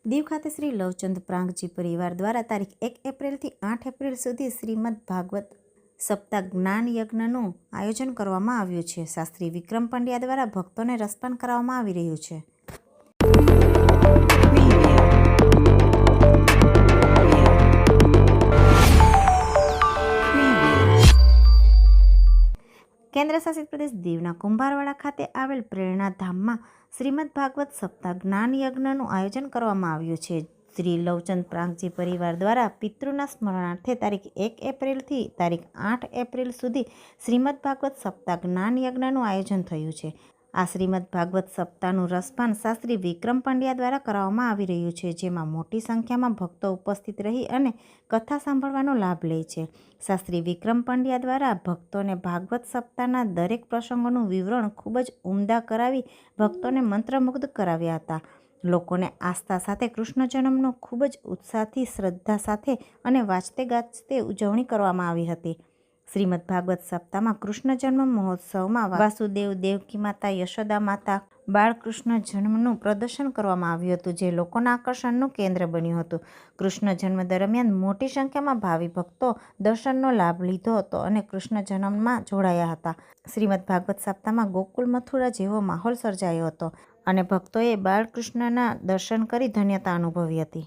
દીવ ખાતે શ્રી લવચંદ પ્રાંગજી પરિવાર દ્વારા તારીખ 1 એપ્રિલથી 8 એપ્રિલ સુધી શ્રીમદ ભાગવત સપ્તાહ જ્ઞાન યજ્ઞનું આયોજન કરવામાં આવ્યું છે. શાસ્ત્રી વિક્રમ પંડ્યા દ્વારા ભક્તોને રસપાન કરાવવામાં આવી રહ્યું છે. કેન્દ્ર શાસિત પ્રદેશ દીવના કુંભારવાડા ખાતે આવેલ પ્રેરણાધામમાં શ્રીમદ ભાગવત સપ્તાહ જ્ઞાન યજ્ઞનું આયોજન કરવામાં આવ્યું છે. શ્રી લવચંદ પ્રાંગજી પરિવાર દ્વારા પિતૃના સ્મરણાર્થે તારીખ 1 એપ્રિલથી તારીખ 8 એપ્રિલ સુધી શ્રીમદ ભાગવત સપ્તાહ જ્ઞાન યજ્ઞનું આયોજન થયું છે. આ શ્રીમદ ભાગવત સપ્તાહનું રસપાન શાસ્ત્રી વિક્રમ પંડ્યા દ્વારા કરાવવામાં આવી રહ્યું છે, જેમાં મોટી સંખ્યામાં ભક્તો ઉપસ્થિત રહી અને કથા સાંભળવાનો લાભ લે છે. શાસ્ત્રી વિક્રમ પંડ્યા દ્વારા ભક્તોને ભાગવત સપ્તાહના દરેક પ્રસંગોનું વિવરણ ખૂબ જ ઉમદા કરાવી ભક્તોને મંત્રમુગ્ધ કરાવ્યા હતા. લોકોને આસ્થા સાથે કૃષ્ણ જન્મનો ખૂબ જ ઉત્સાહથી, શ્રદ્ધા સાથે અને વાંચતે ગાજતે ઉજવણી કરવામાં આવી હતી. શ્રીમદ ભાગવત સપ્તાહમાં કૃષ્ણ જન્મ મહોત્સવમાં વાસુદેવ, દેવકી માતા, યશોદા માતા, બાળકૃષ્ણ જન્મનું પ્રદર્શન કરવામાં આવ્યું હતું, જે લોકોના આકર્ષણનું કેન્દ્ર બન્યું હતું. કૃષ્ણ જન્મ દરમિયાન મોટી સંખ્યામાં ભાવિ ભક્તો દર્શનનો લાભ લીધો હતો અને કૃષ્ણ જન્મમાં જોડાયા હતા. શ્રીમદ ભાગવત સપ્તાહમાં ગોકુલ મથુરા જેવો માહોલ સર્જાયો હતો અને ભક્તોએ બાળકૃષ્ણના દર્શન કરી ધન્યતા અનુભવી હતી.